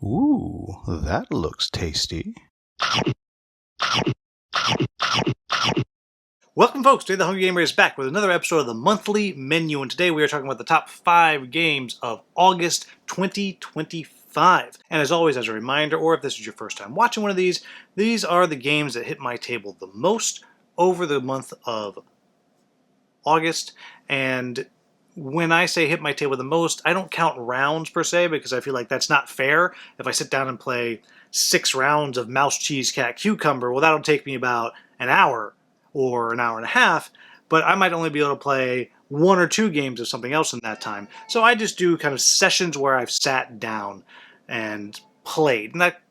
Ooh, that looks tasty. Welcome, folks. Today, the Hungry Gamer is back with another episode of the Monthly Menu, and today we are talking about the top 5 games of August 2025. And as always, as a reminder, or if this is your first time watching one of these are the games that hit my table the most over the month of August. And when I say hit my table the most, I don't count rounds per se, because I feel like that's not fair. If I sit down and play 6 rounds of Mouse, Cheese, Cat, Cucumber, well, that'll take me about an hour or an hour and a half, but I might only be able to play 1 or 2 games of something else in that time. So I just do kind of sessions where I've sat down and played, and that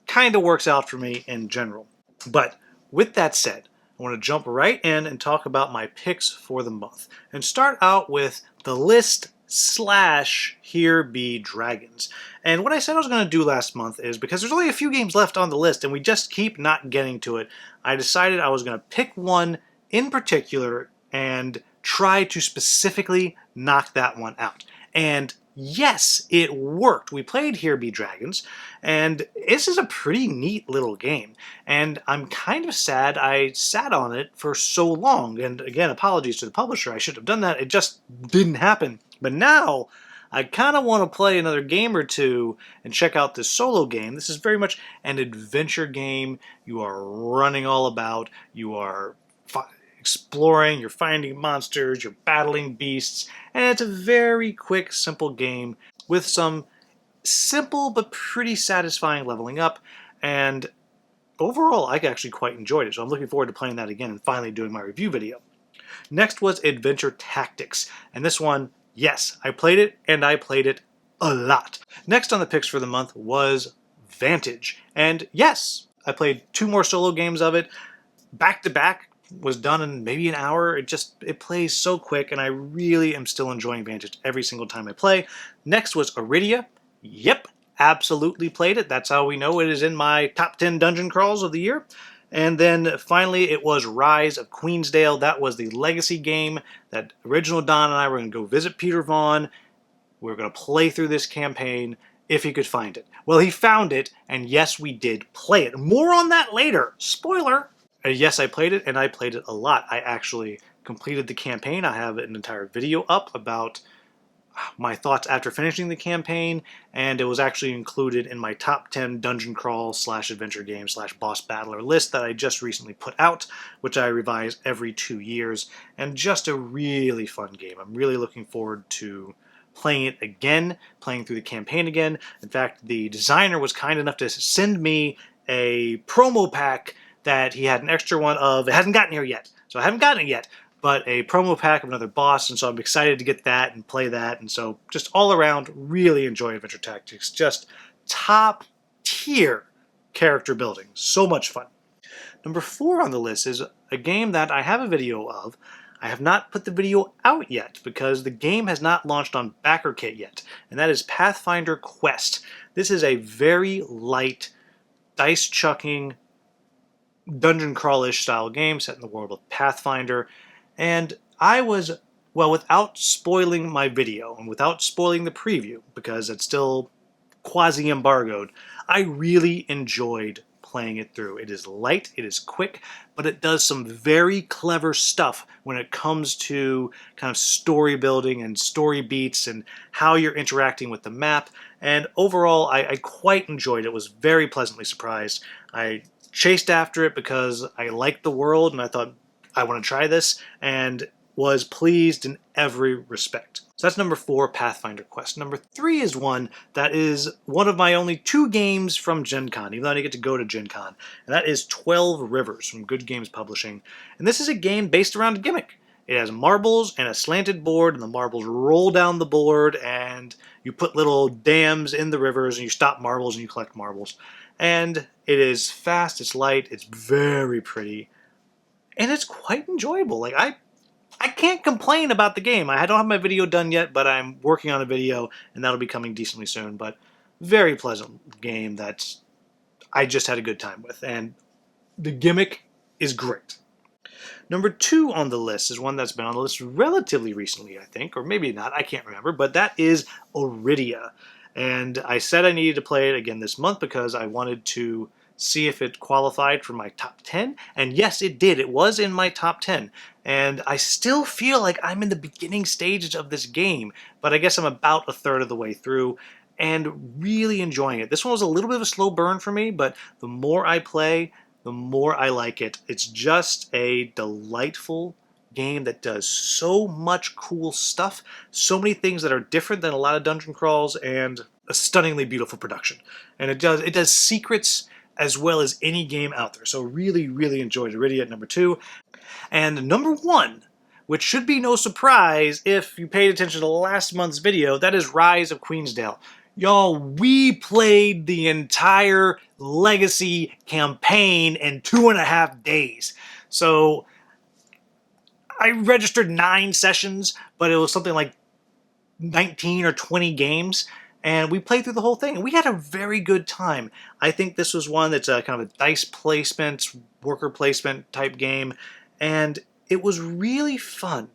kind of works out for me in general. But with that said, I want to jump right in and talk about my picks for the month, and start out with the list / Here Be Dragons. And what I said I was going to do last month is, because there's only a few games left on the list and we just keep not getting to it, I decided I was going to pick one in particular and try to specifically knock that one out. And yes, it worked. We played Here Be Dragons, and this is a pretty neat little game. And I'm kind of sad I sat on it for so long. And again, apologies to the publisher. I should have done that. It just didn't happen. But now, I kind of want to play another game or two and check out this solo game. This is very much an adventure game. You are running all about. You are exploring, you're finding monsters, you're battling beasts, and it's a very quick, simple game with some simple but pretty satisfying leveling up, and overall I actually quite enjoyed it, so I'm looking forward to playing that again and finally doing my review video. Next was Adventure Tactics, and this one, yes, I played it, and I played it a lot. Next on the picks for the month was Vantage, and yes, I played 2 more solo games of it, back to back, was done in maybe an hour. It plays so quick, and I really am still enjoying Vantage every single time I play. Next was Iridia. Yep, absolutely played it. That's how we know it is in my top 10 dungeon crawls of the year. And then finally it was Rise of Queensdale. That was the legacy game that Original Don and I were going to go visit Peter Vaughn. We were going to play through this campaign if he could find it. Well, he found it, and yes, we did play it. More on that later. Spoiler! Yes, I played it, and I played it a lot. I actually completed the campaign. I have an entire video up about my thoughts after finishing the campaign, and it was actually included in my top 10 dungeon crawl / adventure game / boss battler list that I just recently put out, which I revise every 2 years, and just a really fun game. I'm really looking forward to playing it again, playing through the campaign again. In fact, the designer was kind enough to send me a promo pack that he had an extra one of. It hasn't gotten here yet, so I haven't gotten it yet, but a promo pack of another boss, and so I'm excited to get that and play that. And so just all around, really enjoy Adventure Tactics. Just top tier character building. So much fun. Number 4 on the list is a game that I have a video of. I have not put the video out yet because the game has not launched on BackerKit yet, and that is Pathfinder Quest. This is a very light, dice-chucking, dungeon crawl-ish style game set in the world of Pathfinder, and I was, well, without spoiling my video and without spoiling the preview, because it's still quasi-embargoed, I really enjoyed playing it through. It is light, it is quick, but it does some very clever stuff when it comes to kind of story building and story beats and how you're interacting with the map. And overall, I quite enjoyed it. Was very pleasantly surprised. I chased after it because I liked the world and I thought I want to try this, and was pleased in every respect. So that's number 4, Pathfinder Quest. Number 3 is one that is one of my only 2 games from Gen Con, even though I didn't get to go to Gen Con, and that is 12 Rivers from Good Games Publishing. And this is a game based around a gimmick. It has marbles and a slanted board, and the marbles roll down the board, and you put little dams in the rivers, and you stop marbles and you collect marbles. And it is fast, it's light, it's very pretty, and it's quite enjoyable. Like, I can't complain about the game. I don't have my video done yet, but I'm working on a video, and that'll be coming decently soon. But very pleasant game that I just had a good time with, and the gimmick is great. Number 2 on the list is one that's been on the list relatively recently, I think, or maybe not, I can't remember, but that is Iridia. And I said I needed to play it again this month because I wanted to see if it qualified for my top 10. And yes, it did. It was in my top 10. And I still feel like I'm in the beginning stages of this game, but I guess I'm about a third of the way through and really enjoying it. This one was a little bit of a slow burn for me, but the more I play, the more I like it. It's just a delightful game that does so much cool stuff, so many things that are different than a lot of dungeon crawls, and a stunningly beautiful production. And it does secrets as well as any game out there. So really, really enjoyed Iridia at number 2. And number 1, which should be no surprise if you paid attention to last month's video, that is Rise of Queensdale. Y'all, we played the entire Legacy campaign in 2.5 days. So I registered 9 sessions, but it was something like 19 or 20 games, and we played through the whole thing, and we had a very good time. I think this was one that's a kind of a dice placement, worker placement type game, and it was really fun.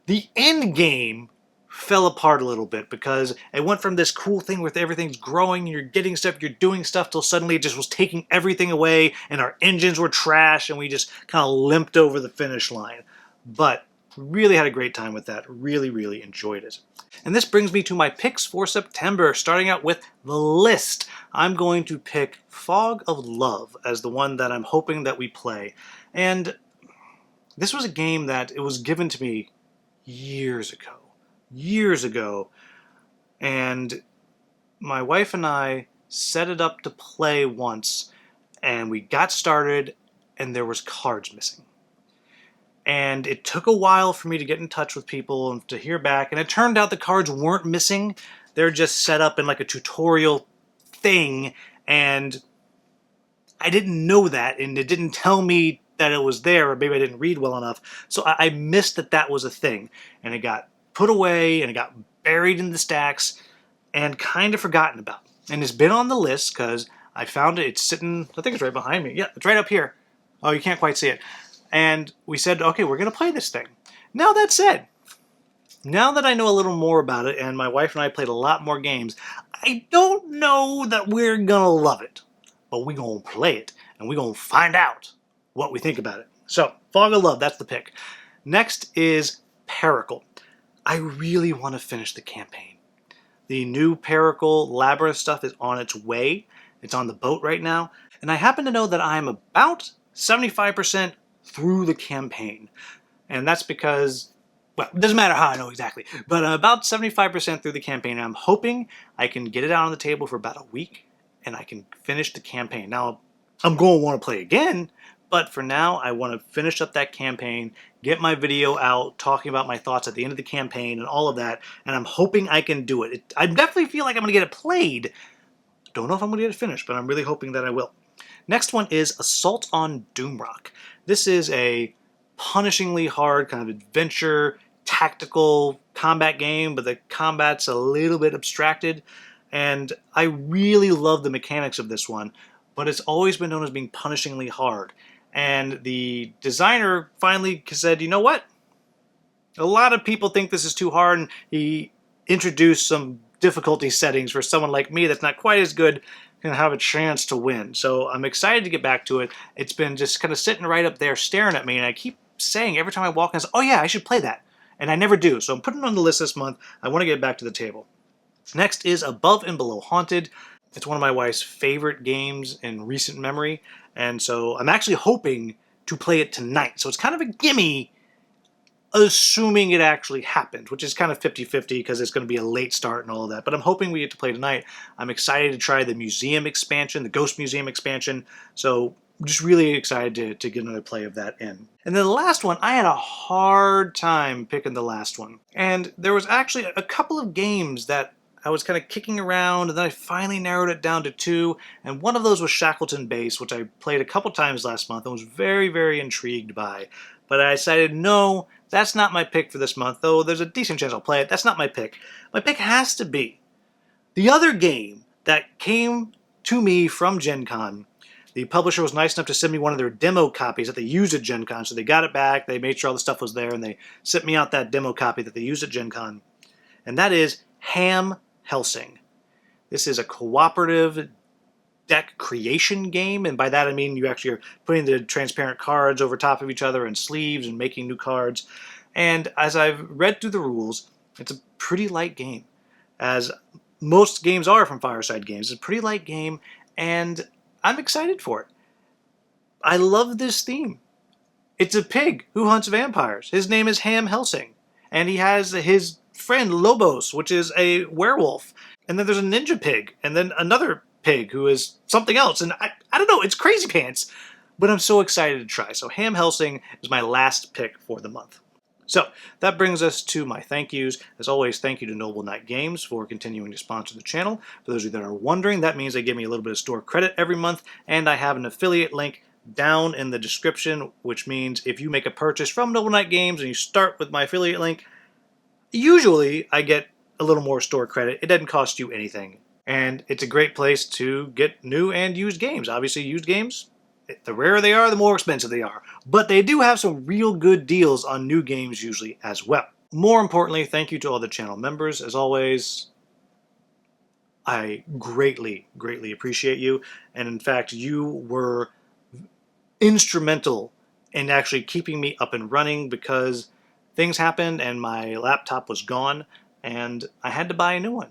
The end game fell apart a little bit because it went from this cool thing where everything's growing and you're getting stuff, you're doing stuff, till suddenly it just was taking everything away and our engines were trash and we just kind of limped over the finish line. But really had a great time with that. Really, really enjoyed it. And this brings me to my picks for September, starting out with the list. I'm going to pick Fog of Love as the one that I'm hoping that we play. And this was a game that it was given to me years ago. And my wife and I set it up to play once, and we got started, and there was cards missing. And it took a while for me to get in touch with people and to hear back, and it turned out the cards weren't missing. They're just set up in like a tutorial thing, and I didn't know that, and it didn't tell me that it was there, or maybe I didn't read well enough. So I missed that was a thing, and it got put away, and it got buried in the stacks, and kind of forgotten about. And it's been on the list because I found it. It's sitting, I think it's right behind me. Yeah, it's right up here. Oh, you can't quite see it. And we said, okay, we're going to play this thing. Now that said, now that I know a little more about it, and my wife and I played a lot more games, I don't know that we're going to love it. But we're going to play it, and we're going to find out what we think about it. So, Fog of Love, that's the pick. Next is Paracle. I really want to finish the campaign. The new Paracle Labyrinth stuff is on its way. It's on the boat right now. And I happen to know that I'm about 75% through the campaign. And that's because, well, it doesn't matter how I know exactly, but I'm about 75% through the campaign. And I'm hoping I can get it out on the table for about a week and I can finish the campaign. Now, I'm going to want to play again, but for now, I want to finish up that campaign, get my video out, talking about my thoughts at the end of the campaign and all of that, and I'm hoping I can do it. I definitely feel like I'm going to get it played. Don't know if I'm going to get it finished, but I'm really hoping that I will. Next one is Assault on Doomrock. This is a punishingly hard kind of adventure, tactical combat game, but the combat's a little bit abstracted, and I really love the mechanics of this one, but it's always been known as being punishingly hard. And the designer finally said, you know what? A lot of people think this is too hard, and he introduced some difficulty settings for someone like me that's not quite as good can have a chance to win. So I'm excited to get back to it. It's been just kind of sitting right up there staring at me, and I keep saying every time I walk in, oh yeah, I should play that. And I never do. So I'm putting it on the list this month. I want to get back to the table. Next is Above and Below Haunted. It's one of my wife's favorite games in recent memory, and so I'm actually hoping to play it tonight. So it's kind of a gimme, assuming it actually happens, which is kind of 50-50 because it's going to be a late start and all of that. But I'm hoping we get to play tonight. I'm excited to try the museum expansion, the Ghost Museum expansion. So I'm just really excited to get another play of that in. And then the last one, I had a hard time picking the last one. And there was actually a couple of games that I was kind of kicking around, and then I finally narrowed it down to 2, and one of those was Shackleton Base, which I played a couple times last month and was very, very intrigued by. But I decided, no, that's not my pick for this month, though there's a decent chance I'll play it. That's not my pick. My pick has to be the other game that came to me from Gen Con. The publisher was nice enough to send me one of their demo copies that they used at Gen Con, so they got it back, they made sure all the stuff was there, and they sent me out that demo copy that they used at Gen Con. And that is Ham Helsing. This is a cooperative deck creation game, and by that I mean you actually are putting the transparent cards over top of each other and sleeves and making new cards. And as I've read through the rules, it's a pretty light game, as most games are from Fireside Games. It's a pretty light game, and I'm excited for it. I love this theme. It's a pig who hunts vampires. His name is Ham Helsing, and he has his friend Lobos, which is a werewolf. And then there's a ninja pig, and then another pig who is something else. And I don't know, it's crazy pants, but I'm so excited to try. So Ham Helsing is my last pick for the month. So that brings us to my thank yous. As always, thank you to Noble Knight Games for continuing to sponsor the channel. For those of you that are wondering, that means they give me a little bit of store credit every month, and I have an affiliate link down in the description, which means if you make a purchase from Noble Knight Games and you start with my affiliate link, usually I get a little more store credit. It doesn't cost you anything. And it's a great place to get new and used games. Obviously, used games, the rarer they are, the more expensive they are. But they do have some real good deals on new games usually as well. More importantly, thank you to all the channel members. As always, I greatly, greatly appreciate you. And in fact, you were instrumental in actually keeping me up and running, because things happened and my laptop was gone and I had to buy a new one.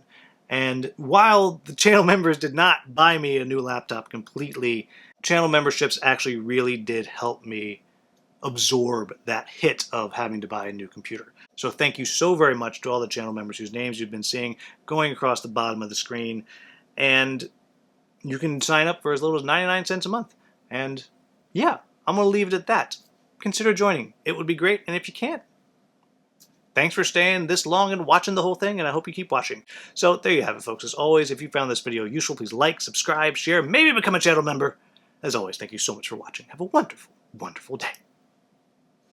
And while the channel members did not buy me a new laptop completely, channel memberships actually really did help me absorb that hit of having to buy a new computer. So thank you so very much to all the channel members whose names you've been seeing going across the bottom of the screen. And you can sign up for as little as 99 cents a month. And yeah, I'm going to leave it at that. Consider joining. It would be great, and if you can't, thanks for staying this long and watching the whole thing, and I hope you keep watching. So there you have it, folks. As always, if you found this video useful, please like, subscribe, share, maybe become a channel member. As always, thank you so much for watching. Have a wonderful, wonderful day.